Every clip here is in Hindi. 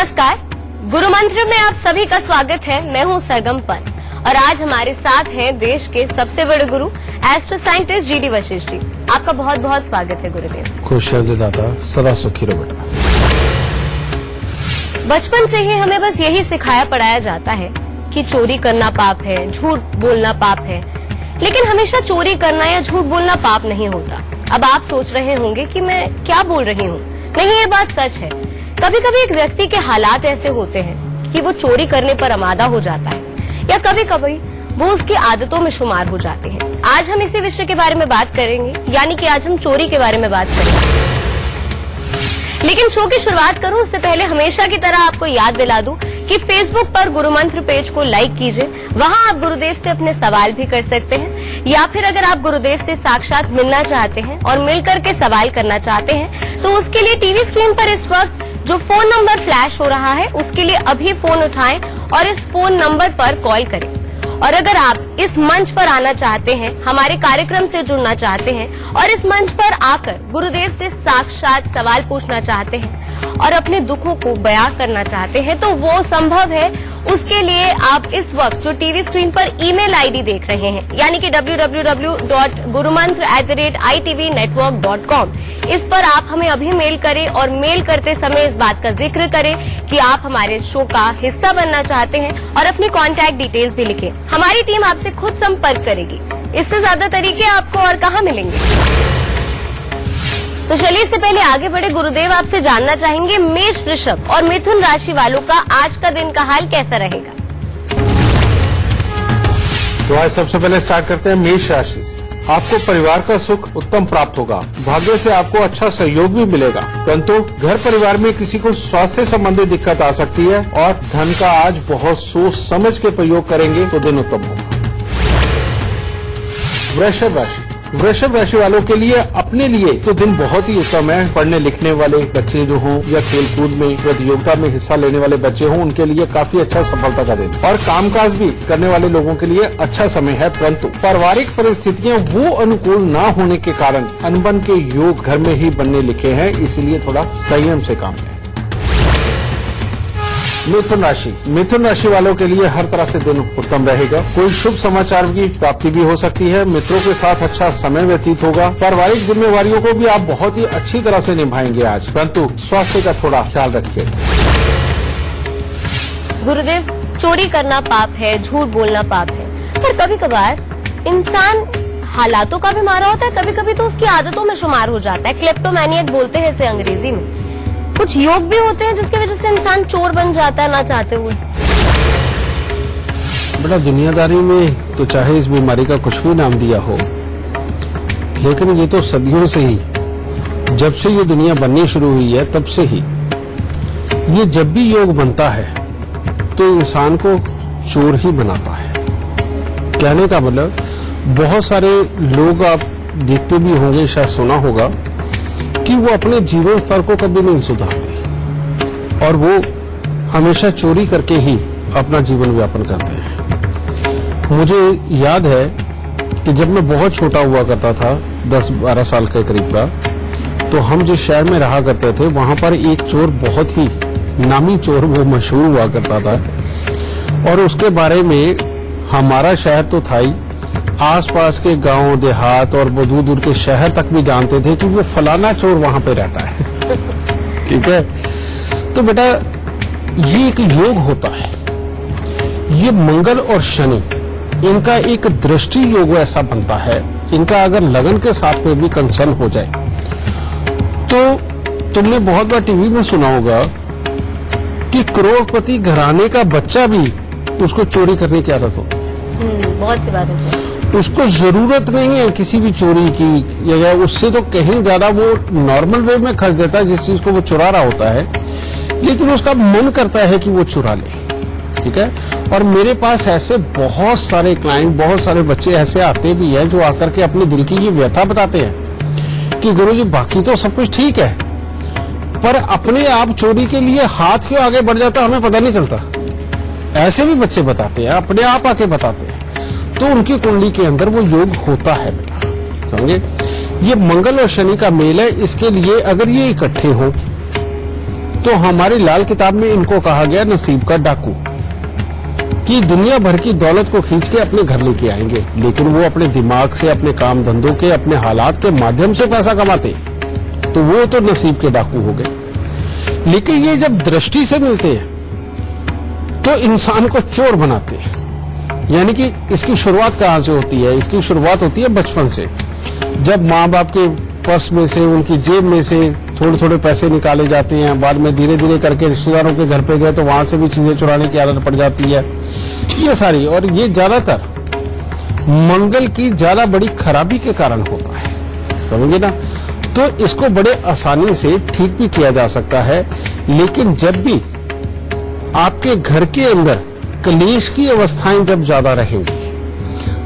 नमस्कार, गुरु मंत्र में आप सभी का स्वागत है। मैं हूं सरगम पंत और आज हमारे साथ हैं देश के सबसे बड़े गुरु astro scientist GD Vashishtha ji. आपका बहुत बहुत स्वागत है गुरुदेव। खुश रहते दाता, सदा सुखी रहो बेटा। बचपन से ही हमें बस यही सिखाया पढ़ाया जाता है कि चोरी करना पाप है, झूठ बोलना पाप है, लेकिन हमेशा चोरी करना या झूठ बोलना पाप नहीं होता। अब आप सोच रहे होंगे कि मैं क्या बोल रही हूँ। नहीं, ये बात सच है। कभी कभी एक व्यक्ति के हालात ऐसे होते हैं कि वो चोरी करने पर आमादा हो जाता है या कभी कभी वो उसकी आदतों में शुमार हो जाते हैं। आज हम इसी विषय के बारे में बात करेंगे, यानी कि आज हम चोरी के बारे में बात करेंगे। लेकिन शो की शुरुआत करूं उससे पहले हमेशा की तरह आपको याद दिला दूं कि फेसबुक पर गुरु मंत्र पेज को लाइक कीजिए। वहां आप गुरुदेव से अपने सवाल भी कर सकते हैं, या फिर अगर आप गुरुदेव से साक्षात मिलना चाहते हैं और मिलकर के सवाल करना चाहते हैं तो उसके लिए टीवी स्क्रीन पर इस वक्त जो फोन नंबर फ्लैश हो रहा है उसके लिए अभी फोन उठाएं और इस फोन नंबर पर कॉल करें। और अगर आप इस मंच पर आना चाहते हैं, हमारे कार्यक्रम से जुड़ना चाहते हैं और इस मंच पर आकर गुरुदेव से साक्षात सवाल पूछना चाहते हैं और अपने दुखों को बयां करना चाहते हैं तो वो संभव है। उसके लिए आप इस वक्त जो टीवी स्क्रीन पर ईमेल आईडी देख रहे हैं, यानी कि www.gurumantra@itvnetwork.com, इस पर आप हमें अभी मेल करें और मेल करते समय इस बात का जिक्र करें कि आप हमारे शो का हिस्सा बनना चाहते हैं और अपनी कॉन्टैक्ट डिटेल्स भी लिखें। हमारी टीम आपसे खुद संपर्क करेगी। इससे ज्यादा तरीके आपको और कहाँ मिलेंगे। तो चलिए इससे पहले आगे बढ़े, गुरुदेव आपसे जानना चाहेंगे मेष, वृषभ और मिथुन राशि वालों का आज का दिन का हाल कैसा रहेगा। तो आज सबसे पहले स्टार्ट करते हैं मेष राशि से। आपको परिवार का सुख उत्तम प्राप्त होगा। भाग्य से आपको अच्छा सहयोग भी मिलेगा, परंतु घर परिवार में किसी को स्वास्थ्य संबंधी दिक्कत आ सकती है और धन का आज बहुत सोच समझ के प्रयोग करेंगे तो दिन उत्तम होगा। वृषभ राशि वालों के लिए अपने लिए तो दिन बहुत ही उत्तम है। पढ़ने लिखने वाले बच्चे जो हों या खेलकूद में प्रतियोगिता में हिस्सा लेने वाले बच्चे हों, उनके लिए काफी अच्छा सफलता का दिन और कामकाज भी करने वाले लोगों के लिए अच्छा समय है। परंतु पारिवारिक परिस्थितियां वो अनुकूल न होने के कारण अनबन के योग घर में ही बनने लिखे हैं, इसलिए थोड़ा संयम से काम लें। मिथुन राशि वालों के लिए हर तरह से दिन उत्तम रहेगा। कोई शुभ समाचार की प्राप्ति भी हो सकती है। मित्रों के साथ अच्छा समय व्यतीत होगा। पारिवारिक जिम्मेवारियों को भी आप बहुत ही अच्छी तरह से निभाएंगे आज, परंतु स्वास्थ्य का थोड़ा ख्याल रखिए। गुरुदेव, चोरी करना पाप है, झूठ बोलना पाप है, पर कभी कभार इंसान हालातों का भी मारा होता है, कभी कभी तो उसकी आदतों में शुमार हो जाता है। क्लेप्टोमैनियक बोलते हैं इसे अंग्रेजी में। कुछ योग भी होते हैं जिसकी वजह से इंसान चोर बन जाता है ना चाहते हुए। बेटा, दुनियादारी में तो चाहे इस बीमारी का कुछ भी नाम दिया हो, लेकिन ये तो सदियों से ही, जब से ये दुनिया बननी शुरू हुई है तब से ही ये जब भी योग बनता है तो इंसान को चोर ही बनाता है। कहने का मतलब, बहुत सारे लोग आप देखते भी होंगे, शायद सुना होगा कि वो अपने जीवन स्तर को कभी नहीं सुधारते और वो हमेशा चोरी करके ही अपना जीवन व्यापन करते हैं। मुझे याद है कि जब मैं बहुत छोटा हुआ करता था, 10-12 साल के करीब का, तो हम जिस शहर में रहा करते थे वहां पर एक चोर, बहुत ही नामी चोर, वो मशहूर हुआ करता था और उसके बारे में हमारा शहर तो था ही, आसपास के गांव देहात और दूर दूर के शहर तक भी जानते थे कि वो फलाना चोर वहां पे रहता है। ठीक है, तो बेटा ये एक योग होता है। ये मंगल और शनि, इनका एक दृष्टि योग ऐसा बनता है। इनका अगर लगन के साथ में भी कंसर्न हो जाए तो तुमने बहुत बार टीवी में सुना होगा कि करोड़पति घराने का बच्चा भी उसको चोरी करने की आदत होती है। बहुत सी बात है। उसको जरूरत नहीं है किसी भी चोरी की, या उससे तो कहीं ज्यादा वो नॉर्मल वे में खर्च देता है जिस चीज को वो चुरा रहा होता है, लेकिन उसका मन करता है कि वो चुरा ले। ठीक है, और मेरे पास ऐसे बहुत सारे क्लाइंट, बहुत सारे बच्चे ऐसे आते भी हैं जो आकर के अपने दिल की ये व्यथा बताते हैं कि गुरुजी बाकी तो सब कुछ ठीक है, पर अपने आप चोरी के लिए हाथ क्यों आगे बढ़ जाता हमें पता नहीं चलता। ऐसे भी बच्चे बताते हैं, अपने आप आके बताते हैं। तो उनकी कुंडली के अंदर वो योग होता है बेटा, समझे। ये मंगल और शनि का मेल है। इसके लिए अगर ये इकट्ठे हो तो हमारी लाल किताब में इनको कहा गया नसीब का डाकू, कि दुनिया भर की दौलत को खींच के अपने घर लेके आएंगे, लेकिन वो अपने दिमाग से, अपने काम धंधों के, अपने हालात के माध्यम से पैसा कमाते, तो वो तो नसीब के डाकू हो गए। लेकिन ये जब दृष्टि से मिलते हैं तो इंसान को चोर बनाते हैं। यानी कि इसकी शुरुआत कहां से होती है? इसकी शुरुआत होती है बचपन से, जब माँ बाप के पर्स में से, उनकी जेब में से थोड़े थोड़े पैसे निकाले जाते हैं। बाद में धीरे धीरे करके रिश्तेदारों के घर पे गए तो वहां से भी चीजें चुराने की आदत पड़ जाती है, ये सारी। और ये ज्यादातर मंगल की ज्यादा बड़ी खराबी के कारण होता है, समझे ना? तो इसको बड़े आसानी से ठीक भी किया जा सकता है। लेकिन जब भी आपके घर के अंदर कलेश की अवस्थाएं जब ज्यादा रहेंगी,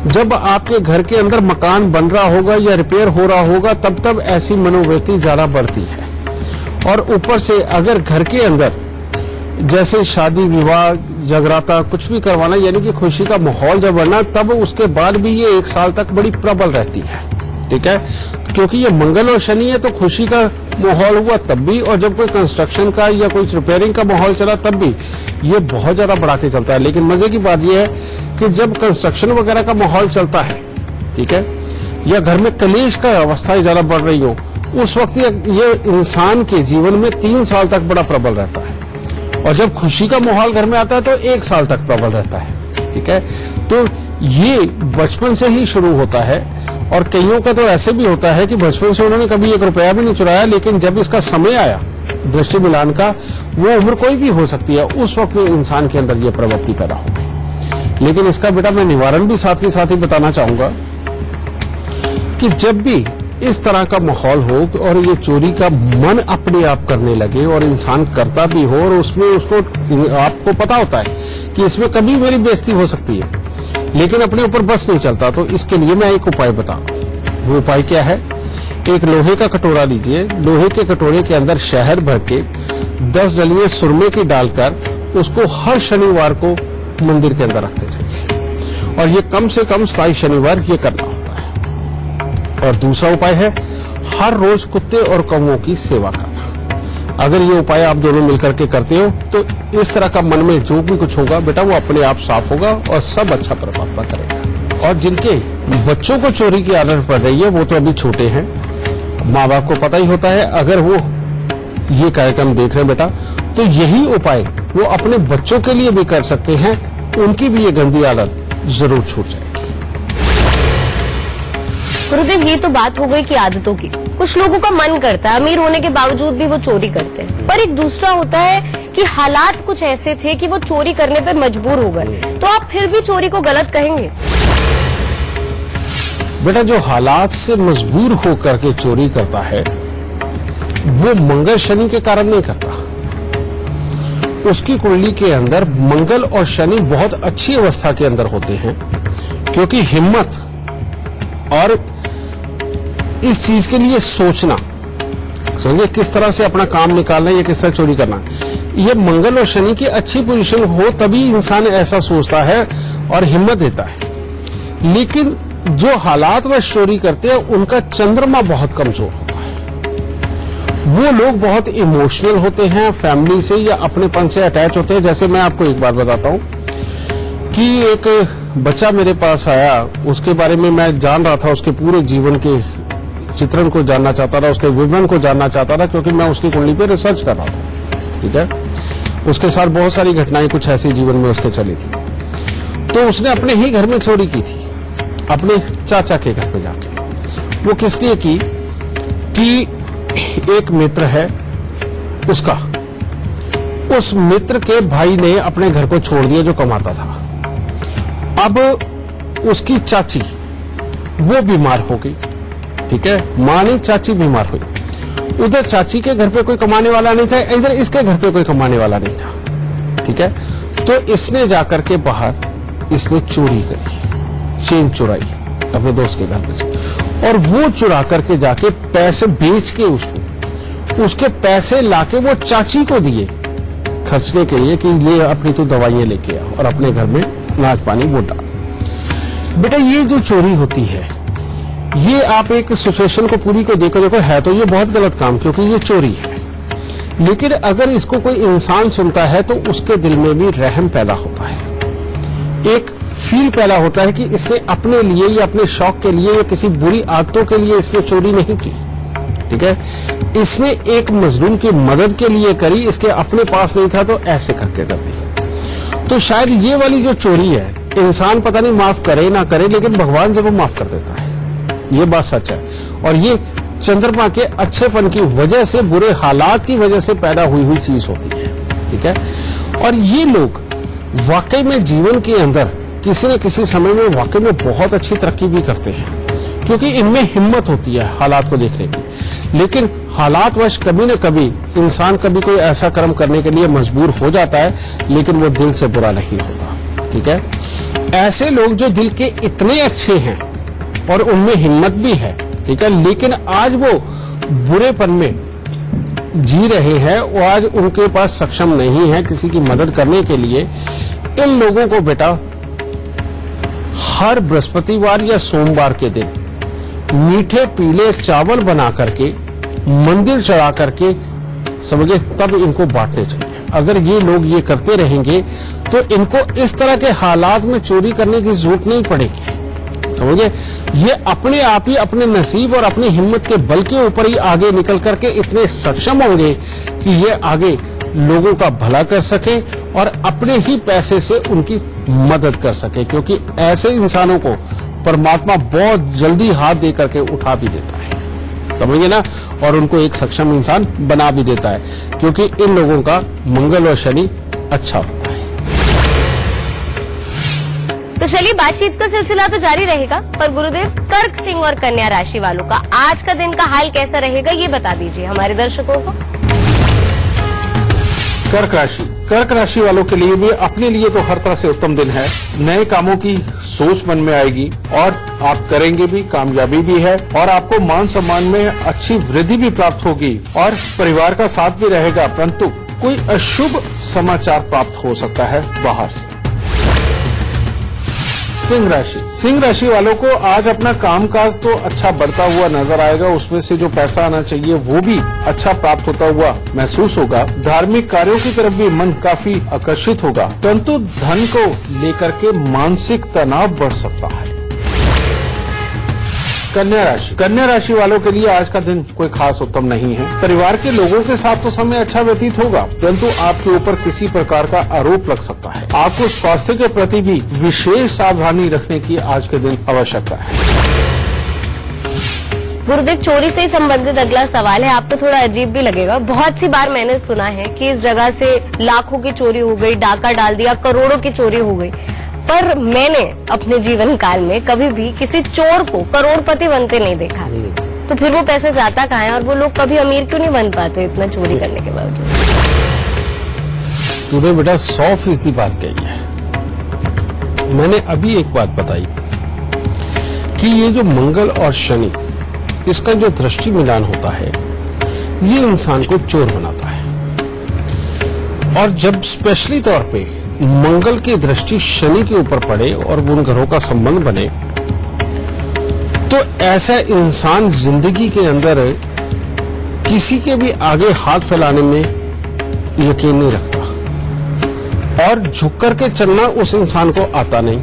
जब आपके घर के अंदर मकान बन रहा होगा या रिपेयर हो रहा होगा, तब ऐसी मनोवृत्ति ज्यादा बढ़ती है। और ऊपर से अगर घर के अंदर जैसे शादी विवाह जगराता कुछ भी करवाना, यानी कि खुशी का माहौल जब बनना, तब उसके बाद भी ये 1 साल तक बड़ी प्रबल रहती है, ठीक है? क्योंकि ये मंगल और शनि है, तो खुशी का माहौल हुआ तब भी, और जब कोई कंस्ट्रक्शन का या कोई रिपेयरिंग का माहौल चला तब भी ये बहुत ज्यादा बढ़ा के चलता है। लेकिन मजे की बात यह है कि जब कंस्ट्रक्शन वगैरह का माहौल चलता है, ठीक है, या घर में कलेश का अवस्थाएं ज्यादा बढ़ रही हो, उस वक्त ये इंसान के जीवन में 3 साल तक बड़ा प्रबल रहता है। और जब खुशी का माहौल घर में आता है तो 1 साल तक प्रबल रहता है, ठीक है? तो ये बचपन से ही शुरू होता है। और कईयों का तो ऐसे भी होता है कि बचपन से उन्होंने कभी 1 रुपया भी नहीं चुराया, लेकिन जब इसका समय आया दृष्टि मिलान का, वो उम्र कोई भी हो सकती है, उस वक्त में इंसान के अंदर ये प्रवृत्ति पैदा होगी। लेकिन इसका बेटा मैं निवारण भी साथ के साथ ही बताना चाहूंगा कि जब भी इस तरह का माहौल हो और ये चोरी का मन अपने आप करने लगे और इंसान करता भी हो, और उसमें उसको आपको पता होता है कि इसमें कभी मेरी बेइज्जती हो सकती है, लेकिन अपने ऊपर बस नहीं चलता, तो इसके लिए मैं एक उपाय बता रहा हूं। वो उपाय क्या है? एक लोहे का कटोरा लीजिए, लोहे के कटोरे के अंदर शहद भर के 10 डलियां सुरमे की डालकर उसको हर शनिवार को मंदिर के अंदर रखते जाइए, और ये कम से कम 27 शनिवार ये करना होता है। और दूसरा उपाय है हर रोज कुत्ते और कौवों की सेवा करना। अगर ये उपाय आप दोनों मिलकर के करते हो तो इस तरह का मन में जो भी कुछ होगा बेटा, वो अपने आप साफ होगा और सब अच्छा प्रभाव करेगा। और जिनके बच्चों को चोरी की आदत पड़ रही है, वो तो अभी छोटे हैं, माँ बाप को पता ही होता है। अगर वो ये कार्यक्रम देख रहे हैं बेटा, तो यही उपाय वो अपने बच्चों के लिए भी कर सकते हैं, उनकी भी ये गंदी आदत जरूर छूट जाएगी। गुरुदेव, ये तो बात हो गई कि आदतों की। कुछ लोगों का मन करता है, अमीर होने के बावजूद भी वो चोरी करते हैं, पर एक दूसरा होता है कि हालात कुछ ऐसे थे कि वो चोरी करने पे मजबूर हो गए, तो आप फिर भी चोरी को गलत कहेंगे? बेटा, जो हालात से मजबूर होकर के चोरी करता है, वो मंगल शनि के कारण नहीं करता। उसकी कुंडली के अंदर मंगल और शनि बहुत अच्छी अवस्था के अंदर होते हैं, क्योंकि हिम्मत और इस चीज के लिए सोचना, समझिए किस तरह से अपना काम निकालना है या किस तरह चोरी करना, ये मंगल और शनि की अच्छी पोजीशन हो तभी इंसान ऐसा सोचता है और हिम्मत देता है। लेकिन जो हालात वह चोरी करते हैं, उनका चंद्रमा बहुत कमजोर होता है। वो लोग बहुत इमोशनल होते हैं, फैमिली से या अपनेपन से अटैच होते हैं। जैसे मैं आपको एक बात बताता हूं कि एक बच्चा मेरे पास आया, उसके बारे में मैं जान रहा था, उसके पूरे जीवन के चित्रण को जानना चाहता था, उसके विवरण को जानना चाहता था, क्योंकि मैं उसकी कुंडली पे रिसर्च कर रहा था, ठीक है? उसके साथ बहुत सारी घटनाएं कुछ ऐसी जीवन में उसके चली थी। तो उसने अपने ही घर में चोरी की थी, अपने चाचा के घर पे जाके। वो किस लिए की कि एक मित्र है उसका, उस मित्र के भाई ने अपने घर को छोड़ दिया जो कमाता था। अब उसकी चाची वो बीमार हो गई, ठीक है? मां नहीं, चाची बीमार हुई। उधर चाची के घर पे कोई कमाने वाला नहीं था, इधर इसके घर पे कोई कमाने वाला नहीं था, ठीक है? तो इसने जाकर के बाहर इसने चोरी करी, चेन चुराई अपने दोस्त के घर में से, और वो चुरा करके जाके पैसे बेच के उसके पैसे लाके वो चाची को दिए खर्चने के लिए कि ये अपनी तो दवाइयां लेके आओ और अपने घर में अनाज पानी वो डाल। बेटा, ये जो चोरी होती है, ये आप एक सिचुएशन को पूरी को देखो, है तो ये बहुत गलत काम, क्योंकि ये चोरी है। लेकिन अगर इसको कोई इंसान सुनता है तो उसके दिल में भी रहम पैदा होता है, एक फील पैदा होता है कि इसने अपने लिए या अपने शौक के लिए या किसी बुरी आदतों के लिए इसने चोरी नहीं की, ठीक है, इसने एक मजलूम की मदद के लिए करी, इसके अपने पास नहीं था तो ऐसे करके कर दी। तो शायद ये वाली जो चोरी है इंसान पता नहीं माफ करे ना करे, लेकिन भगवान जरूर माफ कर देता है, ये बात सच है। और ये चंद्रमा के अच्छेपन की वजह से, बुरे हालात की वजह से पैदा हुई चीज होती है, ठीक है। और ये लोग वाकई में जीवन के अंदर किसी न किसी समय में वाकई में बहुत अच्छी तरक्की भी करते हैं, क्योंकि इनमें हिम्मत होती है हालात को देखने की। लेकिन हालात वश कभी न कभी इंसान कभी कोई ऐसा कर्म करने के लिए मजबूर हो जाता है, लेकिन वो दिल से बुरा नहीं होता, ठीक है। ऐसे लोग जो दिल के इतने अच्छे हैं और उनमें हिम्मत भी है, ठीक है, लेकिन आज वो बुरेपन में जी रहे हैं, वो आज उनके पास सक्षम नहीं है किसी की मदद करने के लिए। इन लोगों को बेटा हर बृहस्पतिवार या सोमवार के दिन मीठे पीले चावल बना करके मंदिर चढ़ा करके समझे तब इनको बांटने चाहिए। अगर ये लोग ये करते रहेंगे तो इनको इस तरह के हालात में चोरी करने की जरूरत नहीं पड़ेगी, समझे। ये अपने आप ही अपने नसीब और अपनी हिम्मत के बल के ऊपर ही आगे निकल करके इतने सक्षम होंगे कि ये आगे लोगों का भला कर सके और अपने ही पैसे से उनकी मदद कर सके, क्योंकि ऐसे इंसानों को परमात्मा बहुत जल्दी हाथ दे करके उठा भी देता है, समझिए ना, और उनको एक सक्षम इंसान बना भी देता है, क्योंकि इन लोगों का मंगल और शनि अच्छा होता है। तो चलिए, बातचीत का सिलसिला तो जारी रहेगा, पर गुरुदेव कर्क, सिंह और कन्या राशि वालों का आज का दिन का हाल कैसा रहेगा ये बता दीजिए हमारे दर्शकों को। कर्क राशि वालों के लिए भी अपने लिए तो हर तरह से उत्तम दिन है। नए कामों की सोच मन में आएगी और आप करेंगे भी, कामयाबी भी है, और आपको मान सम्मान में अच्छी वृद्धि भी प्राप्त होगी और परिवार का साथ भी रहेगा। परंतु कोई अशुभ समाचार प्राप्त हो सकता है बाहर से। सिंह राशि वालों को आज अपना कामकाज तो अच्छा बढ़ता हुआ नजर आएगा, उसमें से जो पैसा आना चाहिए वो भी अच्छा प्राप्त होता हुआ महसूस होगा। धार्मिक कार्यों की तरफ भी मन काफी आकर्षित होगा, परंतु धन को लेकर के मानसिक तनाव बढ़ सकता है। कन्या राशि वालों के लिए आज का दिन कोई खास उत्तम नहीं है। परिवार के लोगों के साथ तो समय अच्छा व्यतीत होगा, परंतु आपके ऊपर किसी प्रकार का आरोप लग सकता है। आपको स्वास्थ्य के प्रति भी विशेष सावधानी रखने की आज के दिन आवश्यकता है। गुरुदेव, चोरी से संबंधित अगला सवाल है, आपको थोड़ा अजीब भी लगेगा। बहुत सी बार मैंने सुना है कि इस जगह से लाखों की चोरी हो गई, डाका डाल दिया, करोड़ों की चोरी हो गई, पर मैंने अपने जीवन काल में कभी भी किसी चोर को करोड़पति बनते नहीं देखा। तो फिर वो पैसे जाता कहाँ है और वो लोग कभी अमीर क्यों नहीं बन पाते इतना चोरी करने के बावजूद? तूने बेटा 100% बात कही है। मैंने अभी एक बात बताई कि ये जो मंगल और शनि, इसका जो दृष्टि मिलान होता है, ये इंसान को चोर बनाता है। और जब स्पेशली तौर पे मंगल की दृष्टि शनि के ऊपर पड़े और उन ग्रहों का संबंध बने, तो ऐसा इंसान जिंदगी के अंदर किसी के भी आगे हाथ फैलाने में यकीन नहीं रखता और झुक करके चलना उस इंसान को आता नहीं,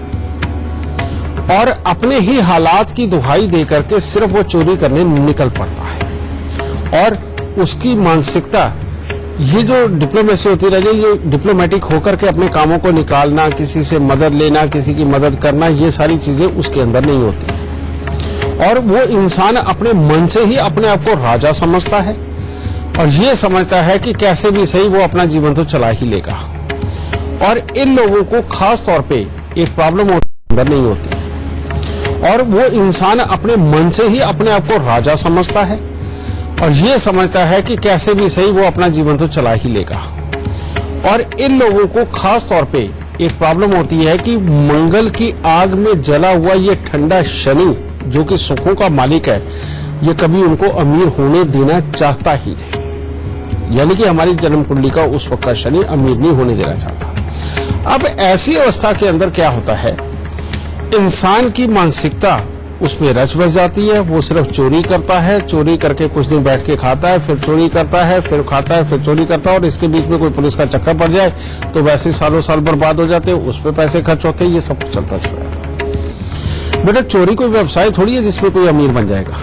और अपने ही हालात की दुहाई दे करके सिर्फ वो चोरी करने निकल पड़ता है। और उसकी मानसिकता, ये जो डिप्लोमेसी होती रही, ये डिप्लोमेटिक होकर के अपने कामों को निकालना, किसी से मदद लेना, किसी की मदद करना, ये सारी चीजें उसके अंदर नहीं होती। और वो इंसान अपने मन से ही अपने आप को राजा समझता है और ये समझता है कि कैसे भी सही वो अपना जीवन तो चला ही लेगा। और इन लोगों को खास तौर पे एक प्रॉब्लम अंदर नहीं होती और वो इंसान अपने मन से ही अपने आप को राजा समझता है और ये समझता है कि कैसे भी सही वो अपना जीवन तो चला ही लेगा। और इन लोगों को खास तौर पे एक प्रॉब्लम होती है कि मंगल की आग में जला हुआ ये ठंडा शनि, जो कि सुखों का मालिक है, ये कभी उनको अमीर होने देना चाहता ही नहीं। यानी कि हमारी जन्म कुंडली का उस वक्त का शनि अमीर नहीं होने देना चाहता। अब ऐसी अवस्था के अंदर क्या होता है, इंसान की मानसिकता उसमें रच बस जाती है। वो सिर्फ चोरी करता है, चोरी करके कुछ दिन बैठ के खाता है, फिर चोरी करता है, फिर खाता है, फिर चोरी करता है, और इसके बीच में कोई पुलिस का चक्कर पड़ जाए तो वैसे सालों साल बर्बाद हो जाते हैं, उस पर पैसे खर्च होते हैं, ये सब कुछ चलता चला जाता है। बेटा चोरी कोई व्यवसाय थोड़ी है जिसमें कोई अमीर बन जाएगा,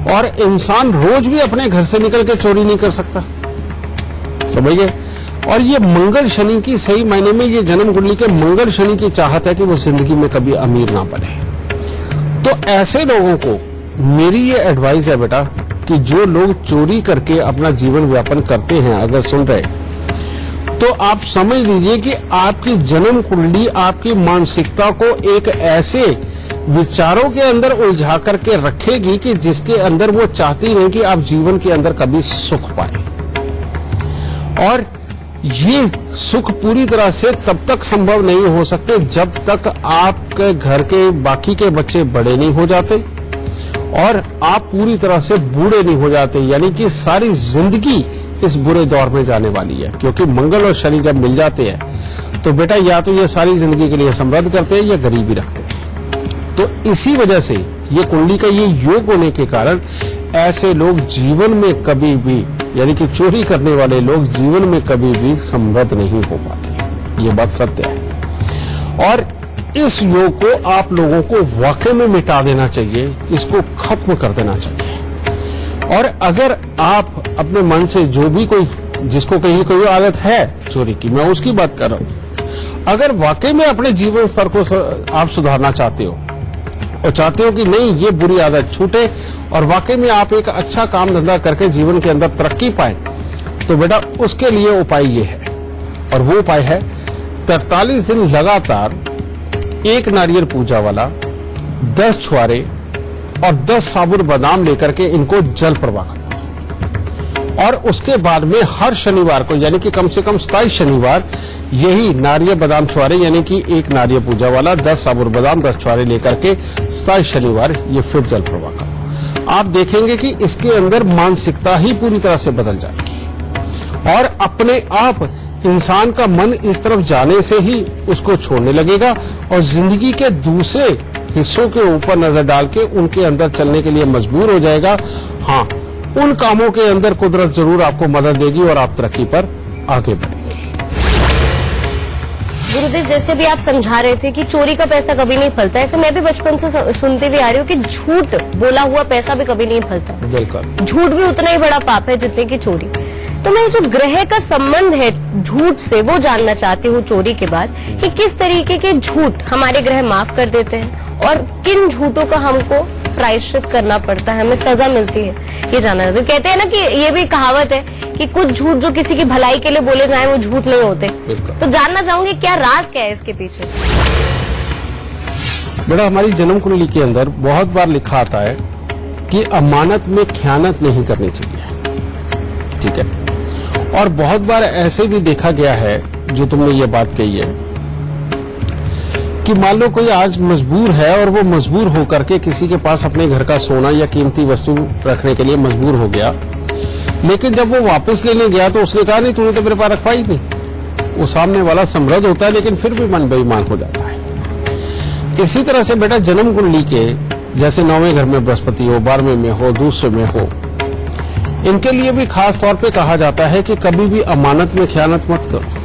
और इंसान रोज भी अपने घर से निकल के चोरी नहीं कर सकता, समझ गए। और ये मंगल शनि की, सही मायने में ये जन्म कुंडली के मंगल शनि की चाहत है कि वो जिंदगी में कभी अमीर ना बने। तो ऐसे लोगों को मेरी ये एडवाइस है बेटा कि जो लोग चोरी करके अपना जीवन व्यापन करते हैं, अगर सुन रहे तो आप समझ लीजिए कि आपकी जन्म कुंडली आपकी मानसिकता को एक ऐसे विचारों के अंदर उलझा करके रखेगी कि जिसके अंदर वो चाहती नहीं कि आप जीवन के अंदर कभी सुख पाए। और ये सुख पूरी तरह से तब तक संभव नहीं हो सकते जब तक आपके घर के बाकी के बच्चे बड़े नहीं हो जाते और आप पूरी तरह से बूढ़े नहीं हो जाते, यानी कि सारी जिंदगी इस बुरे दौर में जाने वाली है। क्योंकि मंगल और शनि जब मिल जाते हैं तो बेटा या तो ये सारी जिंदगी के लिए समृद्ध करते हैं या गरीबी रखते हैं। तो इसी वजह से ये कुंडली का ये योग होने के कारण ऐसे लोग जीवन में कभी भी, यानी कि चोरी करने वाले लोग जीवन में कभी भी समृद्ध नहीं हो पाते, ये बात सत्य है। और इस योग को आप लोगों को वाकई में मिटा देना चाहिए, इसको खत्म कर देना चाहिए। और अगर आप अपने मन से जो भी कोई, जिसको कहीं कोई आदत है चोरी की, मैं उसकी बात कर रहा हूं, अगर वाकई में अपने जीवन स्तर को आप सुधारना चाहते हो और चाहते हो कि नहीं ये बुरी आदत छूटे और वाकई में आप एक अच्छा काम धंधा करके जीवन के अंदर तरक्की पाए, तो बेटा उसके लिए उपाय ये है। और वो उपाय है 43 दिन लगातार एक नारियल पूजा वाला 10 छुआरे और 10 साबुत बादाम लेकर के इनको जल प्रवाह करना। और उसके बाद में हर शनिवार को, यानी कि कम से कम 27 शनिवार, यही नारियल बादाम छुआरे, यानी कि एक नारियल पूजा वाला 10 साबुत बादाम 10 छुआरे लेकर के 27 शनिवार ये फिर जल प्रवाह करना। आप देखेंगे कि इसके अंदर मानसिकता ही पूरी तरह से बदल जाएगी और अपने आप इंसान का मन इस तरफ जाने से ही उसको छोड़ने लगेगा और जिंदगी के दूसरे हिस्सों के ऊपर नजर डाल के उनके अंदर चलने के लिए मजबूर हो जाएगा। हाँ, उन कामों के अंदर कुदरत जरूर आपको मदद देगी और आप तरक्की पर आगे बढ़ेंगे। गुरुदेव, जैसे भी आप समझा रहे थे कि चोरी का पैसा कभी नहीं फलता, ऐसे मैं भी बचपन से सुनते हुए आ रही हूँ कि झूठ बोला हुआ पैसा भी कभी नहीं फलता। बिल्कुल, झूठ भी उतना ही बड़ा पाप है जितने की चोरी। तो मैं जो ग्रह का संबंध है झूठ से वो जानना चाहती हूँ चोरी के बाद, कि किस तरीके के झूठ हमारे ग्रह माफ कर देते हैं और किन झूठों का हमको प्रायश्चित करना पड़ता है, हमें सजा मिलती है, ये जानना है। तो कहते हैं ना कि ये भी कहावत है कि कुछ झूठ जो किसी की भलाई के लिए बोले जाए वो झूठ नहीं होते। तो जानना चाहूंगी क्या राज क्या है इसके पीछे। बेटा हमारी जन्म कुंडली के अंदर बहुत बार लिखा आता है कि अमानत में खयानत नहीं करनी चाहिए, ठीक है। और बहुत बार ऐसे भी देखा गया है, जो तुमने ये बात कही है, कि मान लो कोई आज मजबूर है और वो मजबूर होकर के किसी के पास अपने घर का सोना या कीमती वस्तु रखने के लिए मजबूर हो गया, लेकिन जब वो वापस लेने गया तो उसने कहा नहीं तूने तो मेरे पास रखवा ही नहीं। वो सामने वाला समृद्ध होता है लेकिन फिर भी मन बेईमान हो जाता है। इसी तरह से बेटा जन्म कुंडली के जैसे 9वें घर में बृहस्पति हो, 12वें में हो, दूसरे में हो, इनके लिए भी खास तौर पे कहा जाता है कि कभी भी अमानत में खयानत मत करो,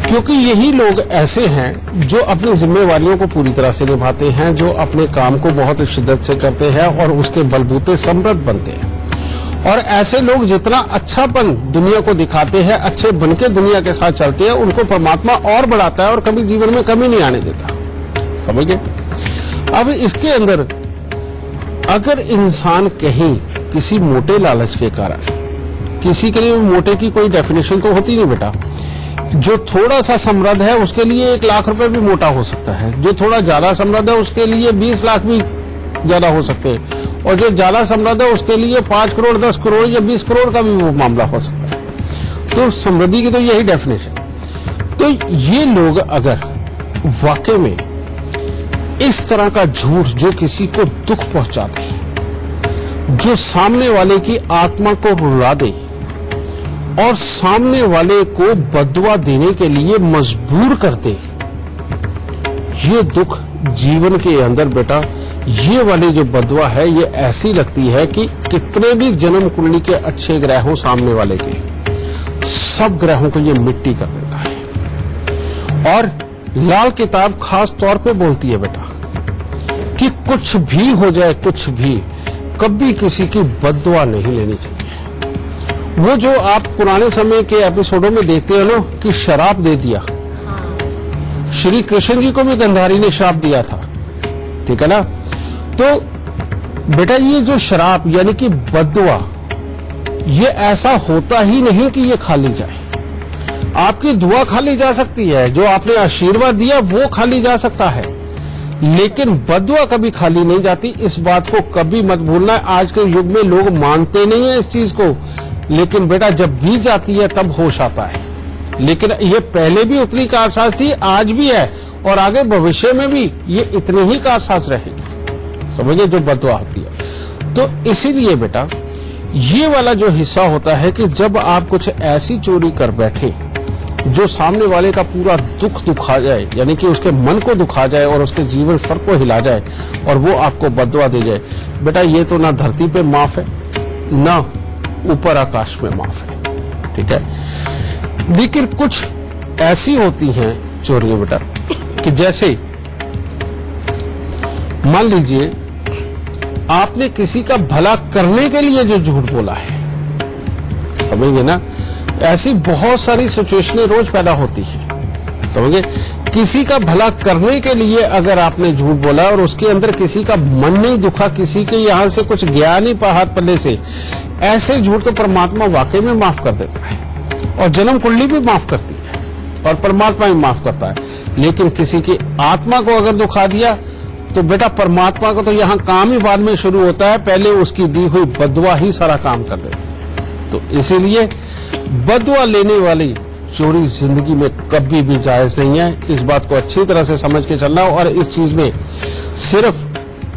क्योंकि यही लोग ऐसे हैं जो अपनी जिम्मेवारियों को पूरी तरह से निभाते हैं, जो अपने काम को बहुत शिद्दत से करते हैं और उसके बलबूते समृद्ध बनते हैं। और ऐसे लोग जितना अच्छापन दुनिया को दिखाते हैं, अच्छे बनके दुनिया के साथ चलते हैं, उनको परमात्मा और बढ़ाता है और कभी जीवन में कमी नहीं आने देता, समझ गए। अब इसके अंदर अगर इंसान कहीं किसी मोटे लालच के कारण, किसी के लिए मोटे की कोई डेफिनेशन तो होती नहीं बेटा, जो थोड़ा सा समृद्ध है उसके लिए 1 लाख रुपए भी मोटा हो सकता है, जो थोड़ा ज्यादा समृद्ध है उसके लिए 20 लाख भी ज्यादा हो सकते हैं, और जो ज्यादा समृद्ध है उसके लिए 5 करोड़ 10 करोड़ या 20 करोड़ का भी वो मामला हो सकता है। तो समृद्धि की तो यही डेफिनेशन। तो ये लोग अगर वाकई में इस तरह का झूठ जो किसी को दुख पहुंचाते हैं, जो सामने वाले की आत्मा को रुला दे और सामने वाले को बददुआ देने के लिए मजबूर कर दे, ये दुख जीवन के अंदर बेटा ये वाली जो बदवा है ये ऐसी लगती है कि कितने भी जन्म कुंडली के अच्छे ग्रह हो सामने वाले के, सब ग्रहों को ये मिट्टी कर देता है। और लाल किताब खास तौर पे बोलती है बेटा कि कुछ भी हो जाए, कुछ भी, कभी किसी की बददुआ नहीं लेनी चाहिए। वो जो आप पुराने समय के एपिसोडों में देखते हो ना कि शराप दे दिया, श्री कृष्ण जी को भी गंधारी ने श्राप दिया था, ठीक है ना। तो बेटा ये जो शराप यानी कि बददुआ, ये ऐसा होता ही नहीं कि ये खा ली जाए। आपकी दुआ खा ली जा सकती है, जो आपने आशीर्वाद दिया वो खा ली जा सकता है, लेकिन बददुआ कभी खाली नहीं जाती। इस बात को कभी मत भूलना। आज के युग में लोग मानते नहीं है इस चीज को, लेकिन बेटा जब बीत जाती है तब होश आता है। लेकिन ये पहले भी उतनी कारसाज थी, आज भी है, और आगे भविष्य में भी ये इतनी ही कारसाज रहेगी, समझिए, जो बददुआ होती है। तो इसीलिए बेटा ये वाला जो हिस्सा होता है कि जब आप कुछ ऐसी चोरी कर बैठे जो सामने वाले का पूरा दुख दुखा जाए, यानी कि उसके मन को दुखा जाए और उसके जीवन स्तर को हिला जाए और वो आपको बददुआ दे जाए, बेटा ये तो ना धरती पे माफ है ना ऊपर आकाश में माफ है, ठीक है। लेकिन कुछ ऐसी होती हैं चोरियां बेटा कि जैसे मान लीजिए आपने किसी का भला करने के लिए जो झूठ बोला है, समझिए ना, ऐसी बहुत सारी सिचुएशनें रोज पैदा होती हैं, समझिए। किसी का भला करने के लिए अगर आपने झूठ बोला और उसके अंदर किसी का मन नहीं दुखा, किसी के यहां से कुछ गया नहीं हाथ पल्ले से, ऐसे झूठ तो परमात्मा वाकई में माफ कर देता है, और जन्म कुंडली भी माफ करती है और परमात्मा भी माफ करता है। लेकिन किसी की आत्मा को अगर दुखा दिया तो बेटा परमात्मा का तो यहाँ काम ही बाद में शुरू होता है, पहले उसकी दी हुई बददुआ ही सारा काम कर देती है। तो इसीलिए बददुआ लेने वाली चोरी जिंदगी में कभी भी जायज नहीं है। इस बात को अच्छी तरह से समझ के चलना। और इस चीज में सिर्फ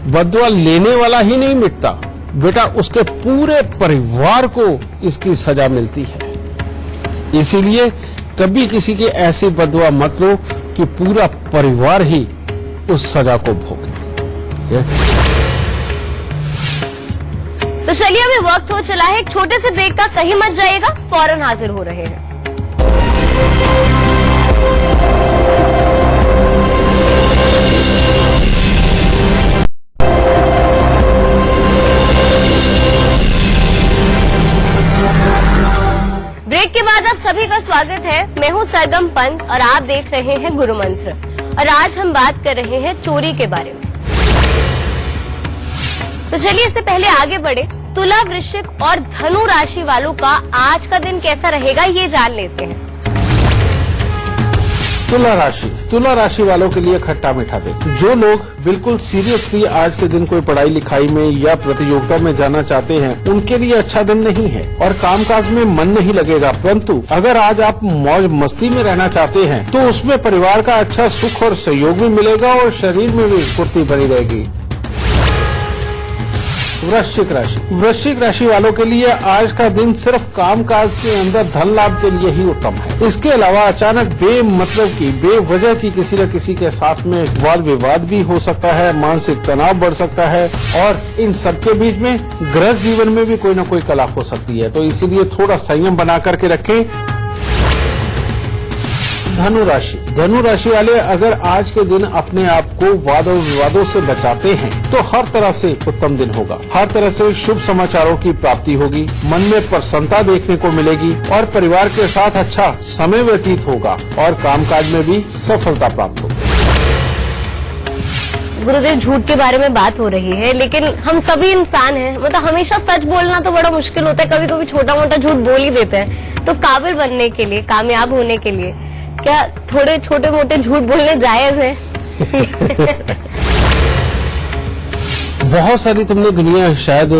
बददुआ लेने वाला ही नहीं मिटता बेटा, उसके पूरे परिवार को इसकी सजा मिलती है। इसीलिए कभी किसी की ऐसी बददुआ मत लो कि पूरा परिवार ही उस सजा को भोगे। तो चलिए अभी वक्त हो चला है एक छोटे से ब्रेक का, कहीं मत जाइएगा, फौरन हाजिर हो रहे हैं। ब्रेक के बाद आप सभी का स्वागत है। मैं हूं सरगम पंत और आप देख रहे हैं गुरु मंत्र। और आज हम बात कर रहे हैं चोरी के बारे में। तो चलिए इससे पहले आगे बढ़े, तुला, वृश्चिक और धनु राशि वालों का आज का दिन कैसा रहेगा ये जान लेते हैं। तुला राशि वालों के लिए खट्टा मीठा दिन। जो लोग बिल्कुल सीरियसली आज के दिन कोई पढ़ाई लिखाई में या प्रतियोगिता में जाना चाहते हैं, उनके लिए अच्छा दिन नहीं है और कामकाज में मन नहीं लगेगा। परंतु अगर आज आप मौज मस्ती में रहना चाहते हैं तो उसमें परिवार का अच्छा सुख और सहयोग भी मिलेगा और शरीर में भी फुर्ती बनी रहेगी। वृश्चिक राशि वालों के लिए आज का दिन सिर्फ कामकाज के अंदर धन लाभ के लिए ही उत्तम है। इसके अलावा अचानक बेमतलब की, बेवजह की किसी न किसी के साथ में वाद विवाद भी हो सकता है, मानसिक तनाव बढ़ सकता है और इन सबके बीच में गृहस्थ जीवन में भी कोई न कोई कला हो सकती है। तो इसीलिए थोड़ा संयम बना करके रखें। धनु राशि वाले अगर आज के दिन अपने आप को वाद और विवादों से बचाते हैं तो हर तरह से उत्तम दिन होगा। हर तरह से शुभ समाचारों की प्राप्ति होगी, मन में प्रसन्नता देखने को मिलेगी और परिवार के साथ अच्छा समय व्यतीत होगा और कामकाज में भी सफलता प्राप्त होगी। गुरुदेव, झूठ के बारे में बात हो रही है, लेकिन हम सभी इंसान हैं, मतलब हमेशा सच बोलना तो बड़ा मुश्किल होता है। कभी कभी छोटा मोटा झूठ बोल ही देते हैं। तो काबिल बनने के लिए, कामयाब होने के लिए क्या थोड़े छोटे मोटे झूठ बोलने जायज है? बहुत सारी तुमने दुनिया, शायद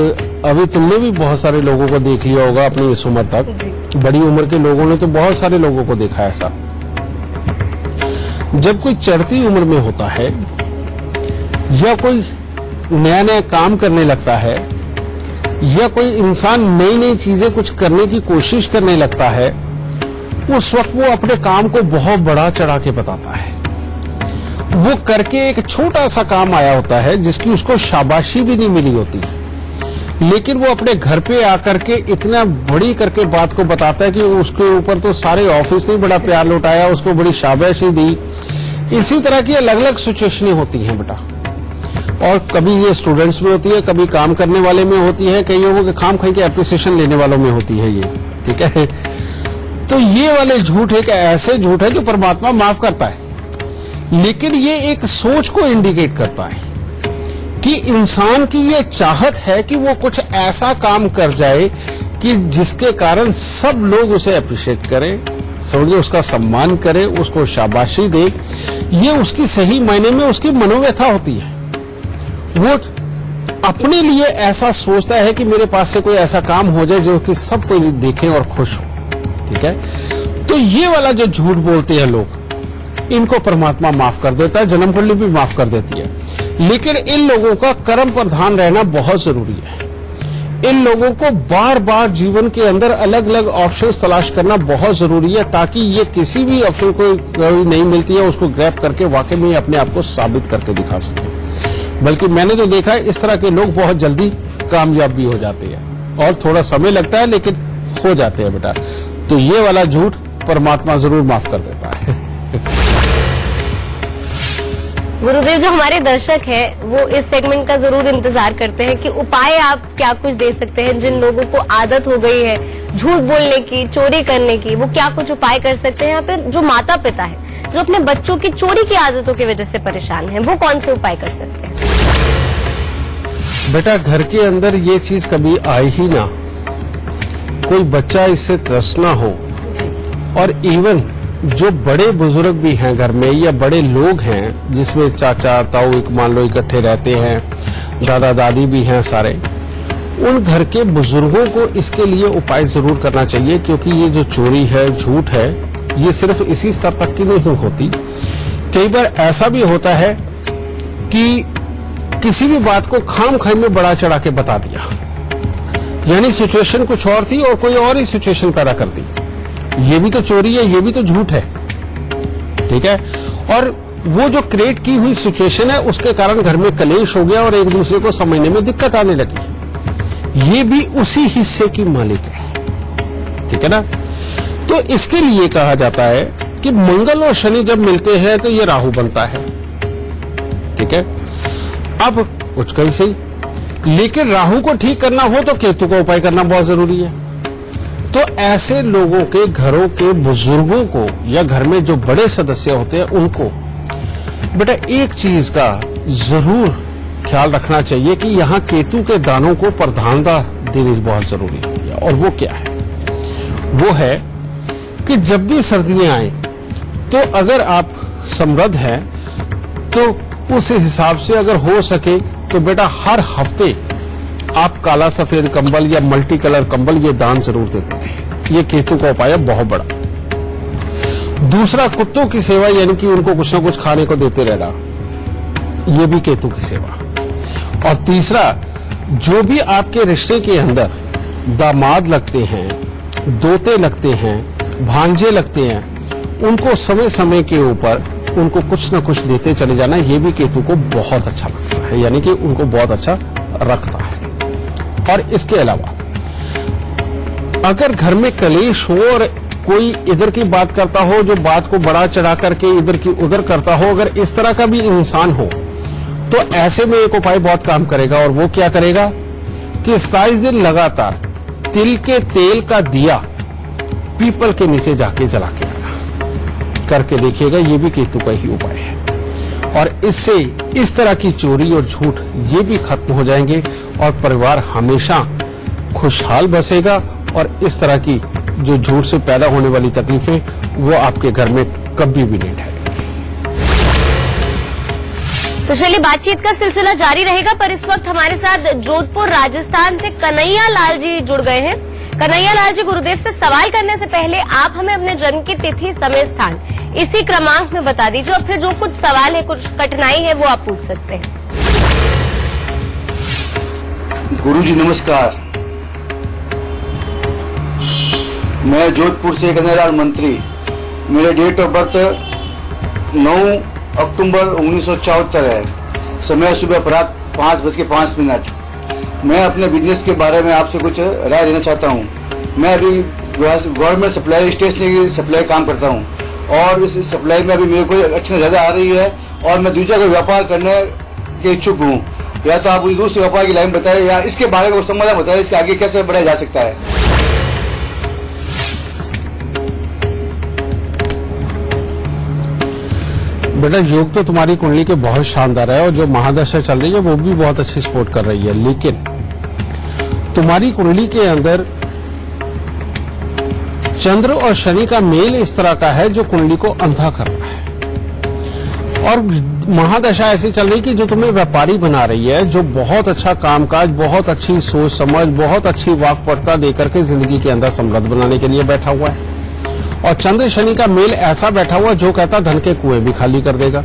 अभी तुमने भी बहुत सारे लोगों को देख लिया होगा अपनी इस उम्र तक। बड़ी उम्र के लोगों ने तो बहुत सारे लोगों को देखा ऐसा। जब कोई चढ़ती उम्र में होता है या कोई नया नया काम करने लगता है या कोई इंसान नई नई चीजें कुछ करने की कोशिश करने लगता है, उस वक्त वो अपने काम को बहुत बड़ा चढ़ा के बताता है वो करके एक छोटा सा काम आया होता है जिसकी उसको शाबाशी भी नहीं मिली होती, लेकिन वो अपने घर पे आकर के इतना बड़ी करके बात को बताता है कि उसके ऊपर तो सारे ऑफिस ने बड़ा प्यार लौटाया, उसको बड़ी शाबाशी दी। इसी तरह की अलग अलग सिचुएशनें होती हैं बेटा, और कभी ये स्टूडेंट्स में होती है, कभी काम करने वाले में होती है, कई लोगों के खाम खाई के एप्रिसिएशन लेने वालों में होती है ये, ठीक है। तो ये वाले झूठ एक ऐसे झूठ है जो परमात्मा माफ करता है, लेकिन ये एक सोच को इंडिकेट करता है कि इंसान की ये चाहत है कि वो कुछ ऐसा काम कर जाए कि जिसके कारण सब लोग उसे अप्रिशिएट करें, समझिए उसका सम्मान करें, उसको शाबाशी दे। ये उसकी सही मायने में उसकी मनोव्यथा होती है। वो अपने लिए ऐसा सोचता है कि मेरे पास से कोई ऐसा काम हो जाए जो कि सब कोई देखे और खुश हो, ठीक है। तो ये वाला जो झूठ बोलते हैं लोग, इनको परमात्मा माफ कर देता है, जन्म कुंडली भी माफ कर देती है। लेकिन इन लोगों का कर्म प्रधान रहना बहुत जरूरी है। इन लोगों को बार बार जीवन के अंदर अलग अलग ऑप्शंस तलाश करना बहुत जरूरी है, ताकि ये किसी भी ऑप्शन को कोई नहीं मिलती है उसको ग्रैब करके वाकई में अपने आप को साबित करके दिखा सके। बल्कि मैंने तो देखा है इस तरह के लोग बहुत जल्दी कामयाब भी हो जाते हैं, और थोड़ा समय लगता है लेकिन हो जाते हैं बेटा। तो ये वाला झूठ परमात्मा जरूर माफ कर देता है। गुरुदेव, जो हमारे दर्शक हैं वो इस सेगमेंट का जरूर इंतजार करते हैं कि उपाय आप क्या कुछ दे सकते हैं। जिन लोगों को आदत हो गई है झूठ बोलने की, चोरी करने की, वो क्या कुछ उपाय कर सकते हैं? या फिर जो माता पिता है जो अपने बच्चों की चोरी की आदतों की वजह से परेशान हैं, वो कौन से उपाय कर सकते हैं? बेटा, घर के अंदर ये चीज कभी आए ही ना, कोई बच्चा इससे त्रस्त ना हो, और इवन जो बड़े बुजुर्ग भी हैं घर में या बड़े लोग हैं जिसमें चाचा ताऊ एक मान लो इकट्ठे रहते हैं, दादा दादी भी हैं सारे, उन घर के बुजुर्गों को इसके लिए उपाय जरूर करना चाहिए। क्योंकि ये जो चोरी है, झूठ है, ये सिर्फ इसी स्तर तक की नहीं होती। कई बार ऐसा भी होता है कि किसी भी बात को खाम खाई में बढ़ा चढ़ा के बता दिया, यानी सिचुएशन कुछ और थी और कोई और ही सिचुएशन पैदा कर दी। ये भी तो चोरी है, ये भी तो झूठ है, ठीक है। और वो जो क्रिएट की हुई सिचुएशन है उसके कारण घर में कलेश हो गया और एक दूसरे को समझने में दिक्कत आने लगी। ये भी उसी हिस्से की मालिक है, ठीक है ना। तो इसके लिए कहा जाता है कि मंगल और शनि जब मिलते हैं तो ये राहु बनता है, ठीक है। अब कुछ कहीं सही, लेकिन राहु को ठीक करना हो तो केतु का उपाय करना बहुत जरूरी है। तो ऐसे लोगों के घरों के बुजुर्गों को या घर में जो बड़े सदस्य होते हैं उनको बेटा एक चीज का जरूर ख्याल रखना चाहिए कि यहाँ केतु के दानों को प्रधानता देनी बहुत जरूरी होती है। और वो क्या है? वो है कि जब भी सर्दियां आए तो अगर आप समृद्ध हैं तो उस हिसाब से अगर हो सके तो बेटा हर हफ्ते आप काला सफेद कंबल या मल्टी कलर कंबल ये दान जरूर देते हैं। ये केतु का उपाय है बहुत बड़ा। दूसरा, कुत्तों की सेवा, यानी कि उनको कुछ ना कुछ खाने को देते रहना, ये भी केतु की सेवा। और तीसरा, जो भी आपके रिश्ते के अंदर दामाद लगते हैं, दोते लगते हैं, भांजे लगते हैं, उनको समय समय के ऊपर उनको कुछ न कुछ देते चले जाना, ये भी केतु को बहुत अच्छा लगता है, यानी कि उनको बहुत अच्छा रखता है। और इसके अलावा अगर घर में कलेश हो और कोई इधर की बात करता हो, जो बात को बढ़ा चढ़ा करके इधर की उधर करता हो, अगर इस तरह का भी इंसान हो तो ऐसे में एक उपाय बहुत काम करेगा। और वो क्या करेगा कि 27 दिन लगातार तिल के तेल का दिया पीपल के नीचे जाके जला के करके देखिएगा, ये भी केतु का ही उपाय है। और इससे इस तरह की चोरी और झूठ ये भी खत्म हो जाएंगे और परिवार हमेशा खुशहाल बसेगा। और इस तरह की जो झूठ से पैदा होने वाली तकलीफें वो आपके घर में कभी भी नहीं ठहरेंगी। तो चलिए, बातचीत का सिलसिला जारी रहेगा, पर इस वक्त हमारे साथ जोधपुर राजस्थान से कन्हैया लाल जी जुड़ गए हैं। कन्हैया लाल जी, गुरुदेव से सवाल करने से पहले आप हमें अपने जन्म की तिथि, समय, स्थान इसी क्रमांक में बता दीजिए, और फिर जो कुछ सवाल है, कुछ कठिनाई है, वो आप पूछ सकते हैं। गुरुजी नमस्कार, मैं जोधपुर से कन्हैया लाल मंत्री। मेरे डेट ऑफ बर्थ 9 अक्टूबर 1974 है। समय सुबह प्रात 5:05। मैं अपने बिजनेस के बारे में आपसे कुछ राय लेना चाहता हूँ। मैं अभी गवर्नमेंट सप्लाई स्टेशनरी सप्लाई काम करता हूँ और इस सप्लाई में अभी मेरे को अच्छी ज्यादा आ रही है और मैं दूसरा कोई व्यापार करने के इच्छुक हूँ। या तो आप मुझे दूसरे व्यापार की लाइन बताएं या इसके बारे में समाधान बताएं, इसके आगे कैसे बढ़ाया जा सकता है। बेटा योग तो तुम्हारी कुंडली के बहुत शानदार है और जो महादशा चल रही है वो भी बहुत अच्छी सपोर्ट कर रही है, लेकिन तुम्हारी कुंडली के अंदर चंद्र और शनि का मेल इस तरह का है जो कुंडली को अंधा कर रहा है और महादशा ऐसी चल रही कि जो तुम्हें व्यापारी बना रही है, जो बहुत अच्छा कामकाज, बहुत अच्छी सोच समझ, बहुत अच्छी वाकपटुता देकर के जिंदगी के अंदर समृद्ध बनाने के लिए बैठा हुआ है। और चंद्र शनि का मेल ऐसा बैठा हुआ जो कहता धन के कुएं भी खाली कर देगा।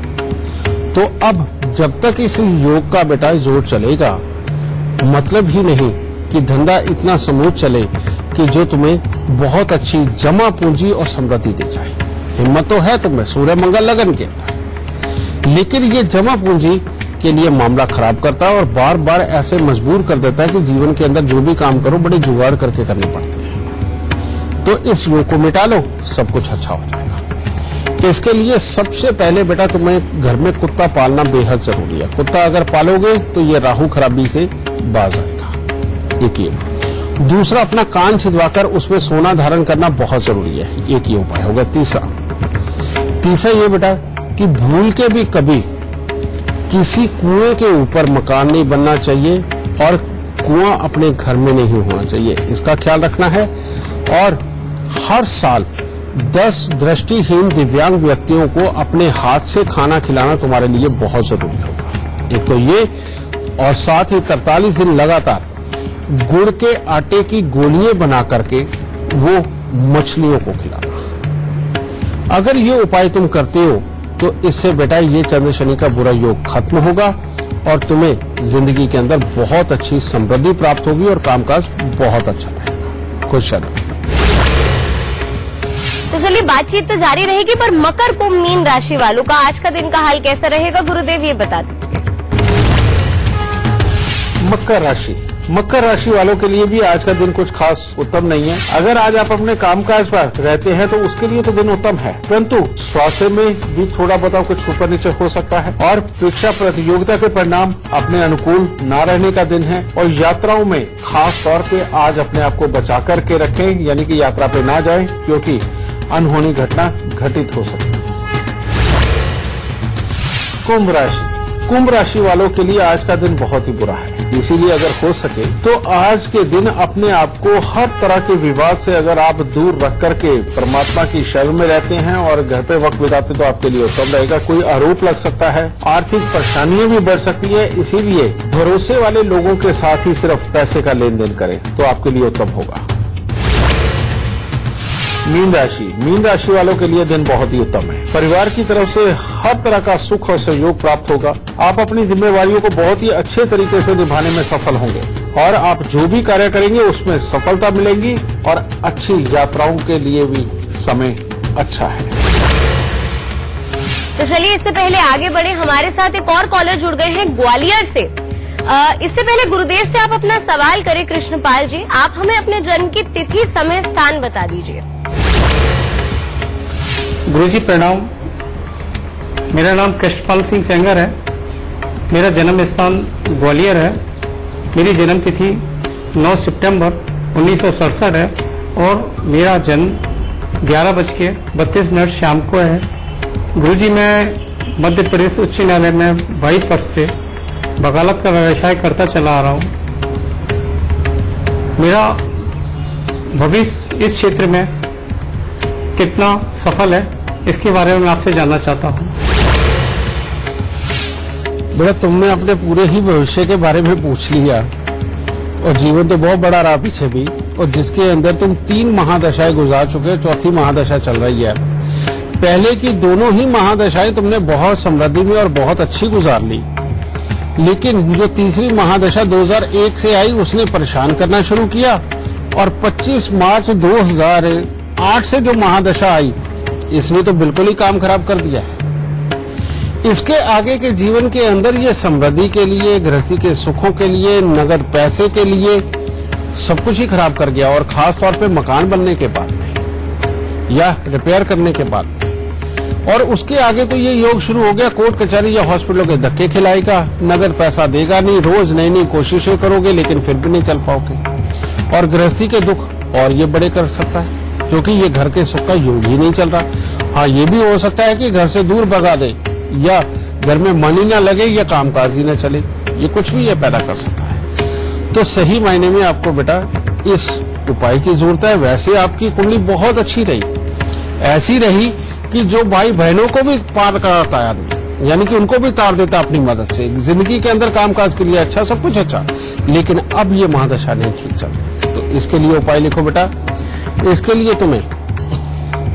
तो अब जब तक इस योग का बेटा जोर चलेगा, मतलब ही नहीं कि धंधा इतना समूह चले कि जो तुम्हें बहुत अच्छी जमा पूंजी और समृद्धि दे जाए। हिम्मत तो है तुम्हें, सूर्य मंगल लगन के, लेकिन ये जमा पूंजी के लिए मामला खराब करता है और बार बार ऐसे मजबूर कर देता है कि जीवन के अंदर जो भी काम करो बड़े जुगाड़ करके करने पड़ते हैं। तो इस योग को मिटा लो, सब कुछ अच्छा हो जाएगा। इसके लिए सबसे पहले बेटा तुम्हें घर में कुत्ता पालना बेहद जरूरी है। कुत्ता अगर पालोगे तो ये राहु खराबी से बाज आएगा, एक ये। दूसरा, अपना कान छिदवाकर उसमें सोना धारण करना बहुत जरूरी है, एक ये उपाय होगा। तीसरा ये बेटा कि भूल के भी कभी किसी कुएं के ऊपर मकान नहीं बनना चाहिए और कुआं अपने घर में नहीं होना चाहिए, इसका ख्याल रखना है। और हर साल 10 दृष्टिहीन दिव्यांग व्यक्तियों को अपने हाथ से खाना खिलाना तुम्हारे लिए बहुत जरूरी होगा, एक तो ये। और साथ ही 43 दिन लगातार गुड़ के आटे की गोलियां बना करके वो मछलियों को खिलाना। अगर ये उपाय तुम करते हो तो इससे बेटा ये चंद्र शनि का बुरा योग खत्म होगा और तुम्हें जिंदगी के अंदर बहुत अच्छी समृद्धि प्राप्त होगी और कामकाज बहुत अच्छा रहेगा। खुश रहना। तो चलिए, बातचीत तो जारी रहेगी, पर मकर कुंभ मीन राशि वालों का आज का दिन का हाल कैसा रहेगा गुरुदेव, ये बता दीजिए। मकर राशि वालों के लिए भी आज का दिन कुछ खास उत्तम नहीं है। अगर आज आप अपने कामकाज पर रहते हैं तो उसके लिए तो दिन उत्तम है, परंतु स्वास्थ्य में भी थोड़ा बताओ कुछ ऊपर नीचे हो सकता है। और परीक्षा प्रतियोगिता के परिणाम अपने अनुकूल न रहने का दिन है। और यात्राओं में खास तौर पे आज अपने आप को बचा करके रखें, यानी कि यात्रा पे ना जाएं, क्योंकि अनहोनी घटना घटित हो सकती है। कुंभ राशि वालों के लिए आज का दिन बहुत ही बुरा है, इसीलिए अगर हो सके तो आज के दिन अपने आप को हर तरह के विवाद से अगर आप दूर रख करके परमात्मा की शरण में रहते हैं और घर पे वक्त बिताते तो आपके लिए उत्तम रहेगा। कोई आरोप लग सकता है, आर्थिक परेशानियां भी बढ़ सकती है, इसीलिए भरोसे वाले लोगों के साथ ही सिर्फ पैसे का लेन देन करें तो आपके लिए उत्तम होगा। मीन राशि वालों के लिए दिन बहुत ही उत्तम है। परिवार की तरफ से हर तरह का सुख और सहयोग प्राप्त होगा। आप अपनी जिम्मेवारियों को बहुत ही अच्छे तरीके से निभाने में सफल होंगे और आप जो भी कार्य करेंगे उसमें सफलता मिलेगी और अच्छी यात्राओं के लिए भी समय अच्छा है। तो चलिए, इससे पहले आगे बढ़े, हमारे साथ एक और कॉलर जुड़ गए हैं ग्वालियर से। इससे पहले गुरुदेव से आप अपना सवाल करें। कृष्णपाल जी, आप हमें अपने जन्म की तिथि, समय, स्थान बता दीजिए। गुरुजी प्रणाम, मेरा नाम कृष्णपाल सिंह सेंगर है। मेरा जन्म स्थान ग्वालियर है। मेरी जन्म तिथि 9 सितंबर 1967 है और मेरा जन्म 11:32 शाम को है। गुरुजी, मैं मध्य प्रदेश उच्च न्यायालय में 22 वर्ष से वकालत का व्यवसाय करता चला आ रहा हूँ। मेरा भविष्य इस क्षेत्र में कितना सफल है, इसके बारे में मैं आपसे जानना चाहता हूँ। बेटा, तुमने अपने पूरे ही भविष्य के बारे में पूछ लिया और जीवन तो बहुत बड़ा रहा पीछे भी, और जिसके अंदर तुम 3 महादशाएं गुजार चुके हो, चौथी महादशा चल रही है। पहले की दोनों ही महादशाएं तुमने बहुत समृद्धि में और बहुत अच्छी गुजार ली, लेकिन जो तीसरी महादशा 2001 से आई उसने परेशान करना शुरू किया और 25 मार्च 2008 से जो महादशा आई इसने तो बिल्कुल ही काम खराब कर दिया है। इसके आगे के जीवन के अंदर ये समृद्धि के लिए, गृहस्थी के सुखों के लिए, नगद पैसे के लिए सब कुछ ही खराब कर गया। और खास तौर पे मकान बनने के बाद में या रिपेयर करने के बाद में। और उसके आगे तो ये योग शुरू हो गया, कोर्ट कचहरी या हॉस्पिटलों के धक्के खिलाएगा, नगद पैसा देगा नहीं, रोज नई नई कोशिशें करोगे लेकिन फिर भी नहीं चल पाओगे। और गृहस्थी के दुख और ये बड़े कर सकता है, क्योंकि ये घर के सुख का योग ही नहीं चल रहा। हाँ, ये भी हो सकता है कि घर से दूर भगा दे, या घर में मन ही ना लगे, या कामकाज ही ना चले, ये कुछ भी ये पैदा कर सकता है। तो सही मायने में आपको बेटा इस उपाय की जरूरत है। वैसे आपकी कुंडली बहुत अच्छी रही, ऐसी रही कि जो भाई बहनों को भी पार कराता है आदमी, यानी कि उनको भी तार देता अपनी मदद से। जिंदगी के अंदर कामकाज के लिए अच्छा, सब कुछ अच्छा, लेकिन अब ये महादशा नहीं ठीक चल रही। तो इसके लिए उपाय लिखो बेटा। इसके लिए तुम्हें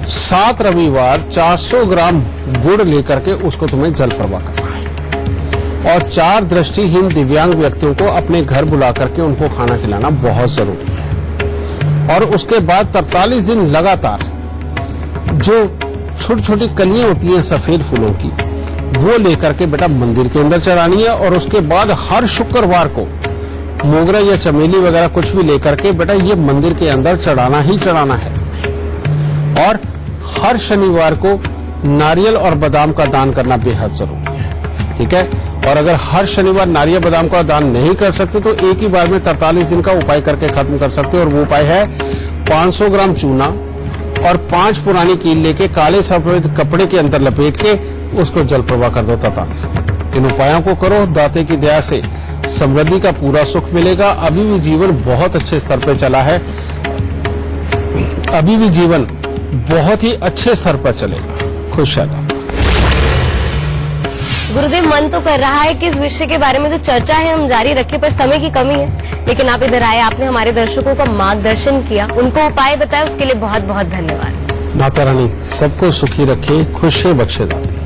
7 रविवार 400 ग्राम गुड़ लेकर के उसको तुम्हें जल प्रवाह करना है। और 4 दृष्टिहीन दिव्यांग व्यक्तियों को अपने घर बुला करके उनको खाना खिलाना बहुत जरूरी है। और उसके बाद 43 दिन लगातार जो छोटी छोटी कलियां होती हैं सफेद फूलों की, वो लेकर के बेटा मंदिर के अंदर चढ़ानी है। और उसके बाद हर शुक्रवार को मोगरा या चमेली वगैरह कुछ भी लेकर के बेटा ये मंदिर के अंदर चढ़ाना ही चढ़ाना है। और हर शनिवार को नारियल और बादाम का दान करना बेहद जरूरी है, ठीक है। और अगर हर शनिवार नारियल बादाम का दान नहीं कर सकते तो एक ही बार में 43 दिन का उपाय करके खत्म कर सकते हो। और वो उपाय है 500 ग्राम चूना और 5 पुरानी कील लेके काले सफेद कपड़े के अंदर लपेट के उसको जल प्रवाह कर दो 43। इन उपायों को करो, दाते की दया से समृद्धि का पूरा सुख मिलेगा। अभी भी जीवन बहुत अच्छे स्तर पर चला है, अभी भी जीवन बहुत ही अच्छे स्तर पर चलेगा। खुश रहना। गुरुदेव, मन तो कर रहा है कि इस विषय के बारे में जो चर्चा है हम जारी रखें, पर समय की कमी है। लेकिन आप इधर आए, आपने हमारे दर्शकों का मार्गदर्शन किया, उनको उपाय बताया, उसके लिए बहुत बहुत धन्यवाद। माता रानी सबको सुखी रखे, खुशियां बख्शे दाती।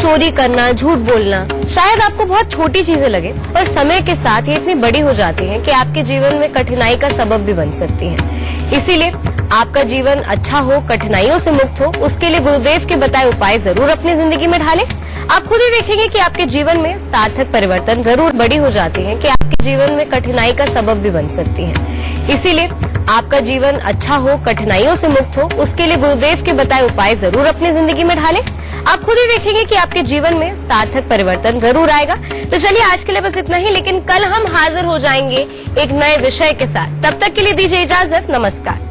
चोरी करना, झूठ बोलना शायद आपको बहुत छोटी चीजें लगे, पर समय के साथ ये इतनी बड़ी हो जाती हैं कि आपके जीवन में कठिनाई का सबब भी बन सकती हैं। इसीलिए आपका जीवन अच्छा हो, कठिनाइयों से मुक्त हो, उसके लिए गुरुदेव के बताए उपाय जरूर अपनी जिंदगी में ढालें। आप खुद ही देखेंगे कि आपके जीवन में सार्थक परिवर्तन जरूर बड़ी हो जाती है, कि आपके जीवन में कठिनाई का सबब भी बन सकती है। इसीलिए आपका जीवन अच्छा हो, कठिनाइयों से मुक्त हो, उसके लिए गुरुदेव के बताए उपाय जरूर अपनी जिंदगी में ढालें। आप खुद ही देखेंगे कि आपके जीवन में सार्थक परिवर्तन जरूर आएगा। तो चलिए आज के लिए बस इतना ही, लेकिन कल हम हाजिर हो जाएंगे एक नए विषय के साथ। तब तक के लिए दीजिए इजाजत, नमस्कार।